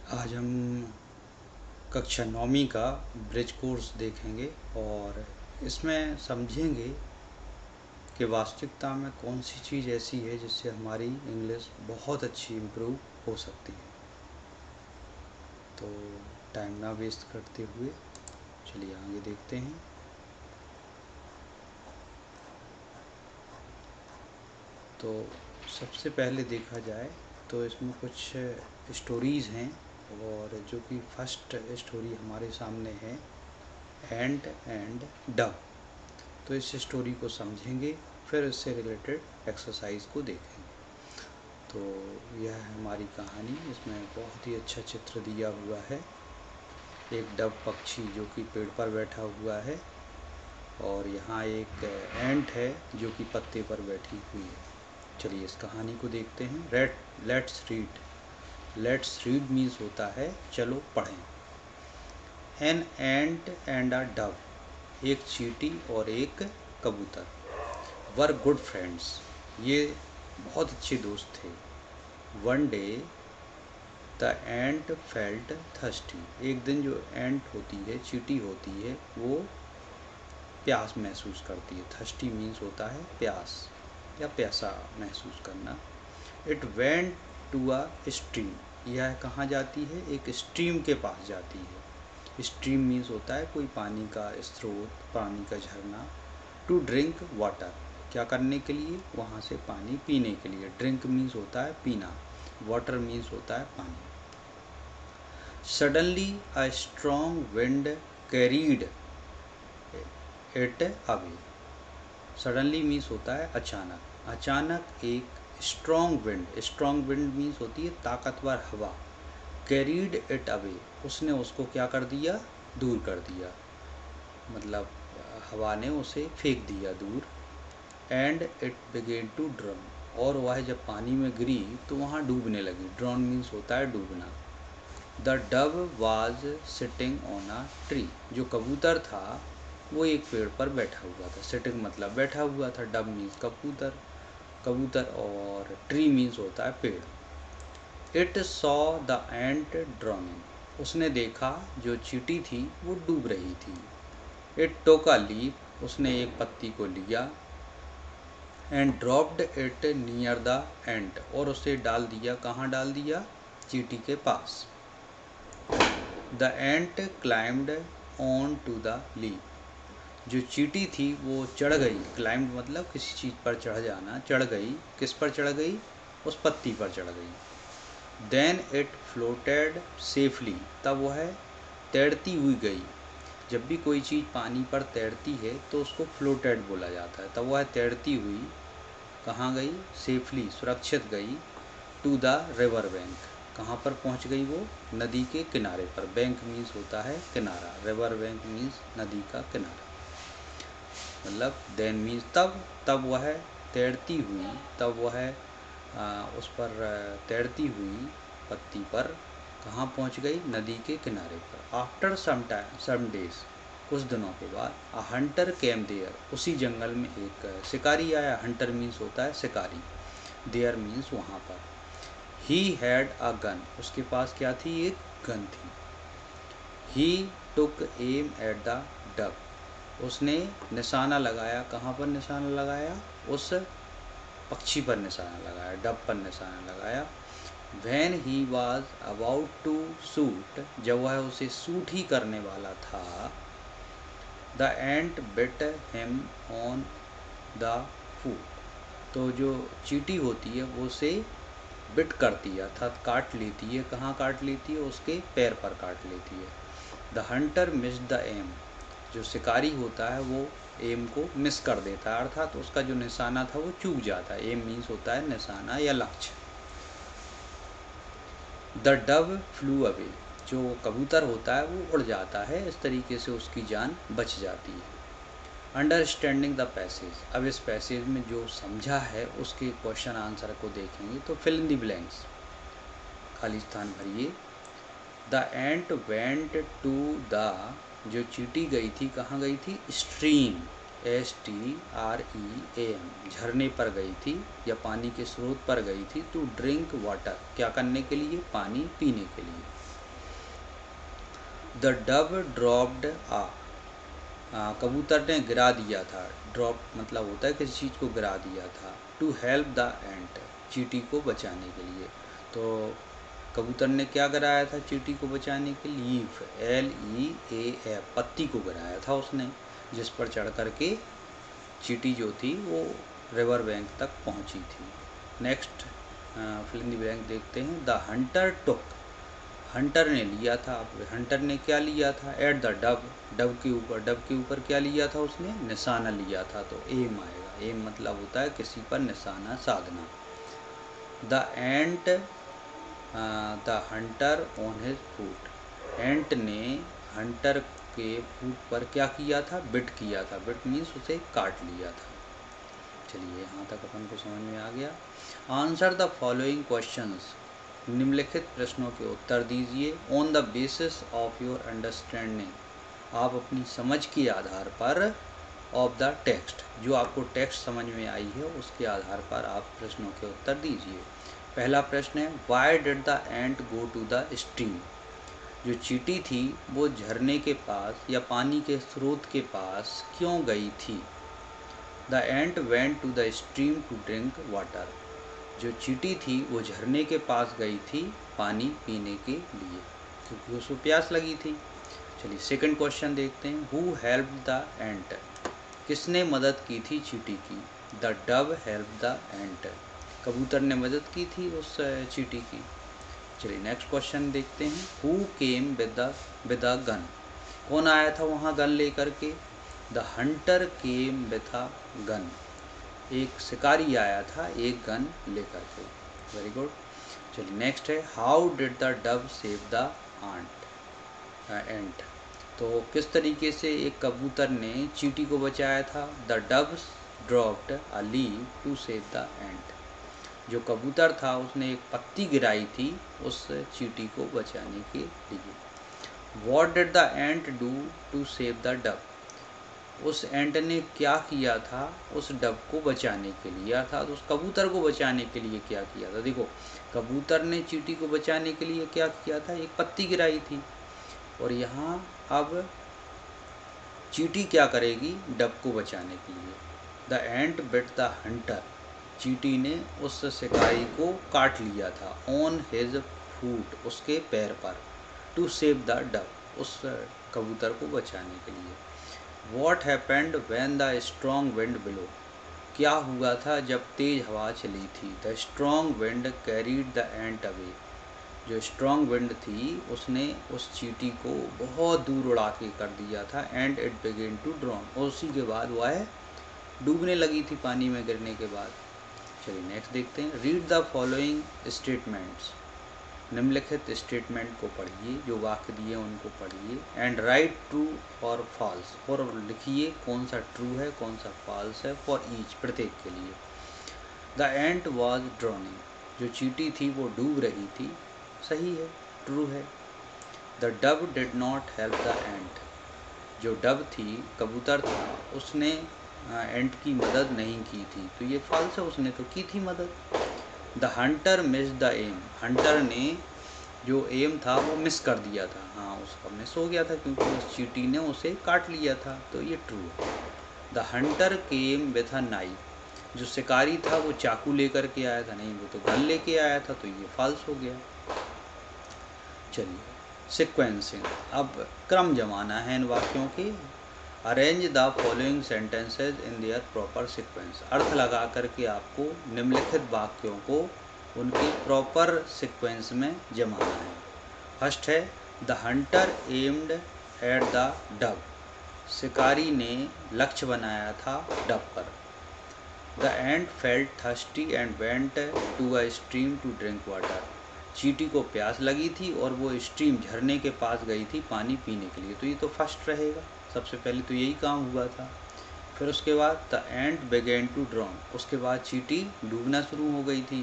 आज हम कक्षा 9वीं का ब्रिज कोर्स देखेंगे और इसमें समझेंगे कि वास्तविकता में कौन सी चीज़ ऐसी है जिससे हमारी इंग्लिश बहुत अच्छी इम्प्रूव हो सकती है। तो टाइम ना वेस्ट करते हुए चलिए आगे देखते हैं। तो सबसे पहले देखा जाए तो इसमें कुछ स्टोरीज़ हैं और जो कि फर्स्ट स्टोरी हमारे सामने है एंट एंड डव। तो इस स्टोरी को समझेंगे, फिर इससे रिलेटेड एक्सरसाइज को देखेंगे। तो यह है हमारी कहानी। इसमें बहुत ही अच्छा चित्र दिया हुआ है। एक डव पक्षी जो कि पेड़ पर बैठा हुआ है और यहाँ एक एंट है जो कि पत्ते पर बैठी हुई है। चलिए इस कहानी को देखते हैं। Let's read. Let's read means होता है चलो पढ़ें। An ant and a Dove, एक चींटी और एक कबूतर, वर गुड फ्रेंड्स, ये बहुत अच्छे दोस्त थे। One day the ant felt thirsty, एक दिन जो एंट होती है, चींटी होती है, वो प्यास महसूस करती है। थर्स्टी मीन्स होता है प्यास या प्यासा महसूस करना। It went to a stream, यह कहाँ जाती है? एक स्ट्रीम के पास जाती है। स्ट्रीम मीन्स होता है कोई पानी का स्रोत, पानी का झरना। टू ड्रिंक वाटर, क्या करने के लिए? वहाँ से पानी पीने के लिए। ड्रिंक मीन्स होता है पीना, वाटर मीन्स होता है पानी। Suddenly a strong wind carried it away, suddenly means होता है अचानक। अचानक एक strong wind, strong wind means होती है ताकतवर हवा। कैरीड इट अवे, उसने उसको क्या कर दिया? दूर कर दिया, मतलब हवा ने उसे फेंक दिया दूर। And it began to drown, और वह जब पानी में गिरी तो वहाँ डूबने लगी। ड्रॉन मीन्स होता है डूबना। The dove was sitting on a tree, जो कबूतर था वो एक पेड़ पर बैठा हुआ था। सिटिंग मतलब बैठा हुआ था। डव मीन्स कबूतर, कबूतर, और ट्री मीन्स होता है पेड़। It saw the ant drowning, उसने देखा जो चींटी थी वो डूब रही थी। इट टोक अ लीफ, उसने एक पत्ती को लिया। And dropped it near the ant, और उसे डाल दिया, कहाँ डाल दिया? चींटी के पास। The ant climbed on to the leaf, जो चींटी थी वो चढ़ गई। क्लाइम्ड मतलब किसी चीज़ पर चढ़ जाना। चढ़ गई, किस पर चढ़ गई? उस पत्ती पर चढ़ गई। देन इट फ्लोटेड सेफली, तब वह तैरती हुई गई। जब भी कोई चीज़ पानी पर तैरती है तो उसको फ्लोटेड बोला जाता है। तब वह तैरती हुई कहाँ गई? सेफली, सुरक्षित गई। टू द रिवर बैंक, कहाँ पर पहुँच गई वो? नदी के किनारे पर। बैंक मीन्स होता है किनारा, रिवर बैंक मीन्स नदी का किनारा। मतलब देन मीन्स तब वह तैरती हुई, तब वह उस पर तैरती हुई पत्ती पर कहाँ पहुँच गई? नदी के किनारे पर। आफ्टर सम डेज, कुछ दिनों के बाद, अ हंटर केम देयर, उसी जंगल में एक शिकारी आया। हंटर मीन्स होता है शिकारी, देयर मीन्स वहाँ पर। ही हैड अ गन, उसके पास क्या थी? एक गन थी। ही टुक एम एट द डक, उसने निशाना लगाया, कहाँ पर निशाना लगाया? उस पक्षी पर निशाना लगाया, डब पर निशाना लगाया। When he was about to shoot, जब वह उसे शूट ही करने वाला था, the ant bit him on the foot, तो जो चींटी होती है वो उसे बिट करती है, अर्थात काट लेती है। कहाँ काट लेती है? उसके पैर पर काट लेती है। The hunter miss the aim, जो शिकारी होता है वो एम को मिस कर देता है, अर्थात उसका जो निशाना था वो चूक जाता है। एम मीन्स होता है निशाना या लक्ष्य। द डव फ्लू अवे, जो कबूतर होता है वो उड़ जाता है। इस तरीके से उसकी जान बच जाती है। अंडरस्टैंडिंग द पैसेज, अब इस पैसेज में जो समझा है उसके क्वेश्चन आंसर को देखेंगे। तो फिल इन द ब्लैंक्स, खाली स्थान भरिए। The ant went to the, जो चींटी गई थी, कहाँ गई थी? स्ट्रीम, STREAM, झरने पर गई थी या पानी के स्रोत पर गई थी। टू ड्रिंक वाटर, क्या करने के लिए? पानी पीने के लिए। द डव ड्रॉप्ड कबूतर ने गिरा दिया था। ड्रॉप मतलब होता है किसी चीज़ को गिरा दिया था। टू हेल्प द एंट, चींटी को बचाने के लिए। तो कबूतर ने क्या गिराया था चींटी को बचाने के लिए? लीफ, LEAF, पत्ती को गिराया था उसने, जिस पर चढ़ करके चींटी जो थी वो रिवर बैंक तक पहुंची थी। Next fill in the blank देखते हैं। द हंटर टुक, हंटर ने लिया था। अब हंटर ने क्या लिया था? एट द डव, डव के ऊपर। डव के ऊपर क्या लिया था उसने? निशाना लिया था। तो एम आएगा। एम मतलब होता है किसी पर निशाना साधना। The ant the hunter on his foot, ant ने हंटर के फूट पर क्या किया था? बिट किया था। बिट मीन्स उसे काट लिया था। चलिए यहाँ तक अपन को समझ में आ गया। आंसर द फॉलोइंग क्वेश्चंस, निम्नलिखित प्रश्नों के उत्तर दीजिए। On the basis of your understanding, आप अपनी समझ के आधार पर। ऑफ द टेक्स्ट, जो आपको टेक्स्ट समझ में आई है उसके आधार पर आप प्रश्नों के उत्तर दीजिए। पहला प्रश्न है, why did the ant go to the stream, जो चींटी थी वो झरने के पास या पानी के स्रोत के पास क्यों गई थी? The ant went to the stream to drink water, जो चींटी थी वो झरने के पास गई थी पानी पीने के लिए, क्योंकि उसको प्यास लगी थी। चलिए सेकंड क्वेश्चन देखते हैं। हु हेल्प्ड द एंट, किसने मदद की थी चींटी की? द डव हेल्प द एंट, कबूतर ने मदद की थी उस चींटी की। चलिए नेक्स्ट क्वेश्चन देखते हैं। Who came with a gun, कौन आया था वहाँ गन लेकर के? The hunter came with a gun, एक शिकारी आया था एक गन लेकर के। Very good. चलिए नेक्स्ट है, how did the dove save the ant, तो किस तरीके से एक कबूतर ने चींटी को बचाया था? The dove dropped a leaf to save the ant, जो कबूतर था उसने एक पत्ती गिराई थी उस चींटी को बचाने के लिए। What did the ant do to save the dove, उस एंट ने क्या किया था उस डव को बचाने के लिए, अर्थात उस कबूतर को बचाने के लिए क्या किया था? देखो, कबूतर ने चींटी को बचाने के लिए क्या किया था? एक पत्ती गिराई थी। और यहाँ अब चींटी क्या करेगी डव को बचाने के लिए? The ant bit the Hunter, चींटी ने उस शिकारी को काट लिया था। ऑन हिज फूट, उसके पैर पर। टू सेव द डव, उस कबूतर को बचाने के लिए। What happened when the strong wind blow, क्या हुआ था जब तेज हवा चली थी? The strong wind carried the ant away, जो स्ट्रॉन्ग विंड थी उसने उस चींटी को बहुत दूर उड़ा के कर दिया था। And it began to drown, और उसी के बाद वह डूबने लगी थी पानी में गिरने के बाद। चलिए नेक्स्ट देखते हैं। रीड द फॉलोइंग स्टेटमेंट्स, निम्नलिखित स्टेटमेंट को पढ़िए, जो वाक्य दिए उनको पढ़िए। एंड राइट ट्रू और फॉल्स, और लिखिए कौन सा ट्रू है कौन सा फॉल्स है फॉर ईच, प्रत्येक के लिए। द एंट वॉज ड्रॉनिंग, जो चींटी थी वो डूब रही थी, सही है, ट्रू है। The dove did not help the ant, जो डव थी कबूतर था उसने एंट की मदद नहीं की थी, तो ये फॉल्स है, उसने तो की थी मदद। The hunter miss the aim, hunter ने जो एम था वो मिस कर दिया था, हाँ उसका मिस हो गया था क्योंकि उस चींटी ने उसे काट लिया था, तो ये ट्रू है। The hunter came with a knife, जो शिकारी था वो चाकू लेकर के आया था, नहीं वो तो गन लेके आया था, तो ये फॉल्स हो गया। चलिए सिक्वेंसिंग, अब क्रम जमाना है इन वाक्यों के। Arrange the following sentences in their proper sequence, अर्थ लगा करके आपको निम्नलिखित वाक्यों को उनके प्रॉपर सीक्वेंस में जमाना है। फर्स्ट है, the hunter aimed at the dove, शिकारी ने लक्ष्य बनाया था डव पर। The ant felt thirsty and went to a stream to drink water, चींटी को प्यास लगी थी और वो स्ट्रीम झरने के पास गई थी पानी पीने के लिए, तो ये तो फर्स्ट रहेगा, सबसे पहले तो यही काम हुआ था। फिर उसके बाद the ant began to drown, उसके बाद चींटी डूबना शुरू हो गई थी।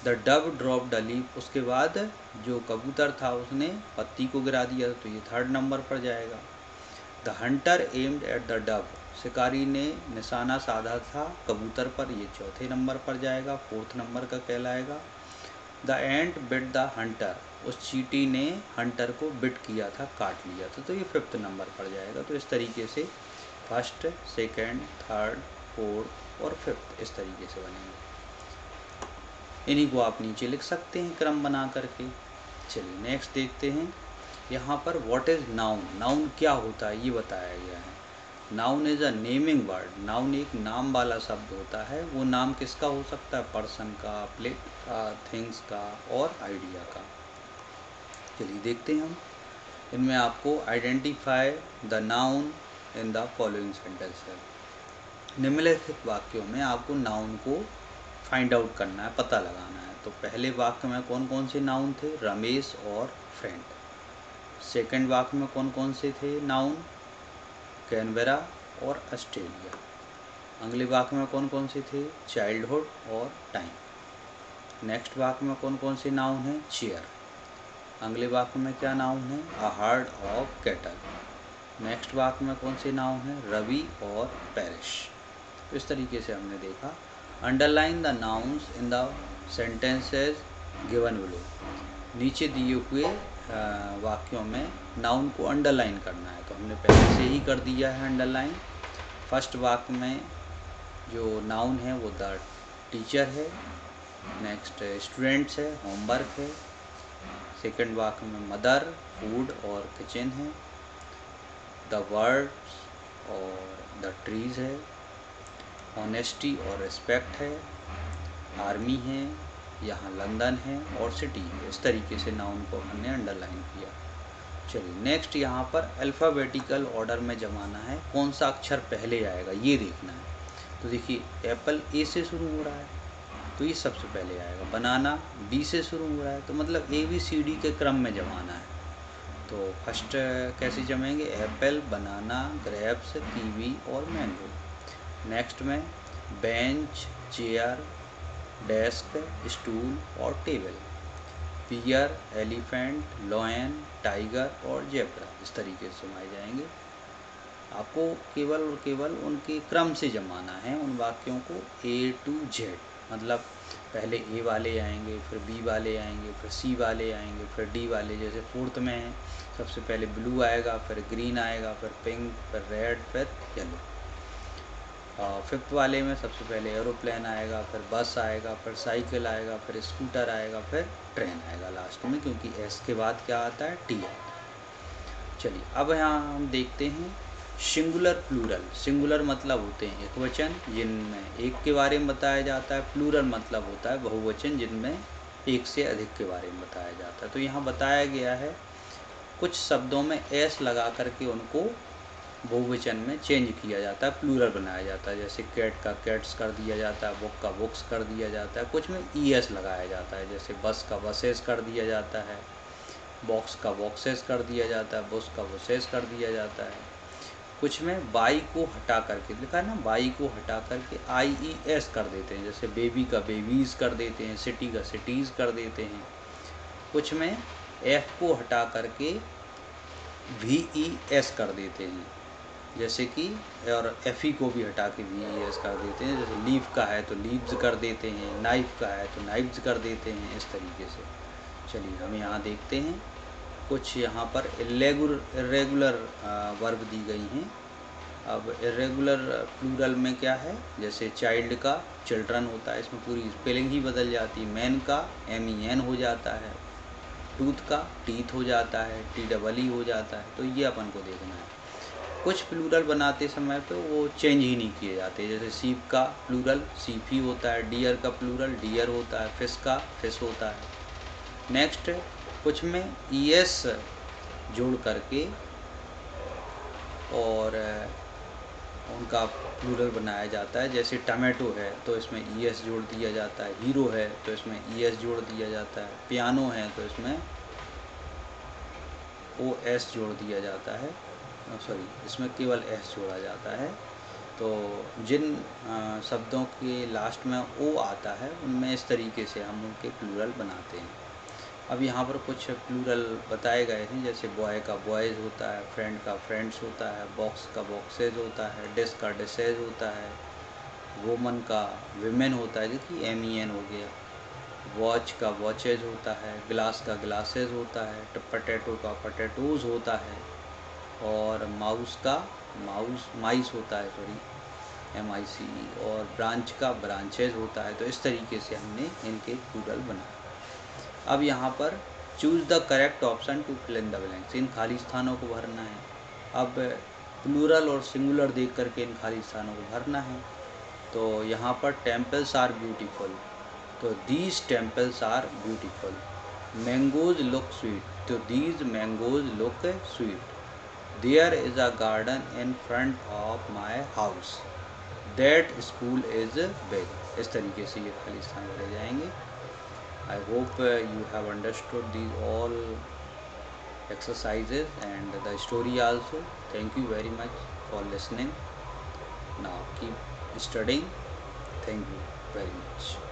The dove drop the leaf, उसके बाद जो कबूतर था उसने पत्ती को गिरा दिया, तो ये थर्ड नंबर पर जाएगा। The hunter aimed at the dove, शिकारी ने निशाना साधा था कबूतर पर, ये चौथे नंबर पर जाएगा, फोर्थ नंबर का कहलाएगा। The ant bit the Hunter, उस चींटी ने हंटर को बिट किया था, काट लिया था, तो ये 5th नंबर पड़ जाएगा। तो इस तरीके से 1st, 2nd, 3rd, 4th और 5th इस तरीके से बनेंगे। इन्हीं को आप नीचे लिख सकते हैं क्रम बना करके। चलिए नेक्स्ट देखते हैं। यहाँ पर व्हाट इज़ नाउन, नाउन क्या होता है ये बताया गया है। Noun is a naming word, noun एक नाम वाला शब्द होता है। वो नाम किसका हो सकता है, पर्सन का, प्लेस का, थिंग्स का और आइडिया का। चलिए देखते हैं हम। इनमें आपको identify the noun in the following sentence है। निम्नलिखित वाक्यों में आपको नाउन को फाइंड आउट करना है, पता लगाना है। तो पहले वाक्य में कौन कौन से नाउन थे, रमेश और फ्रेंड। सेकंड वाक्य में कौन कौन से थे नाउन, कैनबेरा और ऑस्ट्रेलिया। अगले वाक्य में कौन कौन से थे, चाइल्डहुड और टाइम। नेक्स्ट वाक्य में कौन कौन से नाउन हैं, चेयर। अगले वाक्य में क्या नाउन है, a herd of cattle. Next वाक्य में कौन से नाउन हैं, रवि और पेरिश। तो इस तरीके से हमने देखा। Underline the nouns in the sentences given below. नीचे दिए हुए वाक्यों में नाउन को अंडरलाइन करना है, तो हमने पहले से ही कर दिया है अंडरलाइन। फर्स्ट वाक्य में जो नाउन है वो द टीचर है। नेक्स्ट स्टूडेंट्स है, होमवर्क है। सेकंड वाक्य में मदर, फूड और किचन है। द वर्ड्स और द ट्रीज है। ऑनेस्टी और रिस्पेक्ट है। आर्मी है, यहाँ लंदन है और सिटी है। इस तरीके से नाउन को हमने अंडरलाइन किया। चलिए नेक्स्ट यहाँ पर अल्फ़ाबेटिकल ऑर्डर में जमाना है, कौन सा अक्षर पहले आएगा ये देखना है। तो देखिए एप्पल ए से शुरू हो रहा है तो ये सबसे पहले आएगा। बनाना बी से शुरू हो रहा है तो मतलब ABCD के क्रम में जमाना है। तो फर्स्ट कैसे जमेंगे, एप्पल, बनाना, ग्रेप्स, कीवी और मैंगो। नेक्स्ट में बेंच, चेयर, डेस्क, स्टूल और टेबल। पियर, एलिफेंट, लॉयन, टाइगर और जेब्रा। इस तरीके से जमाए जाएंगे। आपको केवल और केवल उनके क्रम से जमाना है उन वाक्यों को A to Z। मतलब पहले A वाले आएंगे, फिर B वाले आएंगे, फिर C वाले आएंगे, फिर D वाले। जैसे 4th में है, सबसे पहले ब्लू आएगा, फिर ग्रीन आएगा, फिर पिंक, फिर रेड, फिर येलो। 5th वाले में सबसे पहले एरोप्लेन आएगा, फिर बस आएगा, फिर साइकिल आएगा, फिर स्कूटर आएगा, फिर ट्रेन आएगा लास्ट में, क्योंकि S के बाद क्या आता है, T आता है। चलिए अब यहाँ हम देखते हैं सिंगुलर प्लूरल। सिंगुलर मतलब होते हैं एक वचन जिनमें एक के बारे में बताया जाता है। प्लूरल मतलब होता है बहुवचन जिनमें एक से अधिक के बारे में बताया जाता है। तो यहाँ बताया गया है कुछ शब्दों में एस लगा करके उनको बहुवचन में चेंज किया जाता है, प्लूरल बनाया जाता है। जैसे कैट का कैट्स कर दिया जाता है, बुक का बुक्स कर दिया जाता है। कुछ में ES लगाया जाता है, जैसे बस का बसेस कर दिया जाता है, बॉक्स का बॉक्सेस कर दिया जाता है, बुस का बुसेस कर दिया जाता है। कुछ में बाई को हटा करके लिखा है ना, बाई को हटा करके IES कर देते हैं, जैसे बेबी का बेबीज़ कर देते हैं, सिटी का सिटीज़ कर देते हैं। कुछ में F को हटा करके VES कर देते हैं, जैसे कि, और FE को भी हटा के VES कर देते हैं। जैसे लीफ का है तो लीव्स कर देते हैं, नाइफ का है तो नाइफ्स कर देते हैं, इस तरीके से। चलिए हम यहाँ देखते हैं कुछ यहाँ पर इरेगुलर वर्ब दी गई हैं। अब इरेगुलर प्लूरल में क्या है, जैसे चाइल्ड का चिल्ड्रन होता है, इसमें पूरी स्पेलिंग ही बदल जाती है। मैन का MEN हो जाता है, टूथ का टीथ हो जाता है, TEE हो जाता है। तो ये अपन को देखना है। कुछ प्लूरल बनाते समय पे वो चेंज ही नहीं किए जाते। जैसे सीप का प्लूरल सीप ही होता है, डियर का प्लूरल डियर होता है, फिश का फिश होता है। नेक्स्ट कुछ में ES जोड़ करके और उनका प्लूरल बनाया जाता है। जैसे टमाटो है तो इसमें ES जोड़ दिया जाता है, हीरो है तो इसमें ES जोड़ दिया जाता है, पियानो है तो इसमें OS जोड़ दिया जाता है, सॉरी इसमें केवल S जोड़ा जाता है। तो जिन शब्दों के लास्ट में O आता है उनमें इस तरीके से हम उनके प्लूरल बनाते हैं। अब यहाँ पर कुछ प्लूरल बताए गए हैं, जैसे बॉय का बॉयज़ होता है, फ्रेंड का फ्रेंड्स होता है, बॉक्स का बॉक्सेज होता है, डिस्क का डिसेज होता है, वुमन का विमेन होता है, देखिए MEN हो गया। वॉच का वॉचेज होता है, ग्लास का ग्लासेस होता है, पोटैटो का पोटैटोज़ होता है, और माउस का माइस होता है, सॉरी MIC, और ब्रांच का ब्रांचेज होता है। तो इस तरीके से हमने इनके प्लूरल बनाए। अब यहाँ पर choose the correct option to fill in the blanks, इन खाली स्थानों को भरना है। अब प्लूरल और सिंगुलर देख करके इन खाली स्थानों को भरना है। तो यहाँ पर टेम्पल्स आर ब्यूटीफुल, तो these temples are beautiful. Mangoes look sweet, तो these mangoes look sweet. There is a garden in front of my house, that school is big. इस तरीके से ये खाली स्थान भरे जाएंगे। I hope you have understood these all exercises and the story also. Thank you very much for listening. Now keep studying. Thank you very much.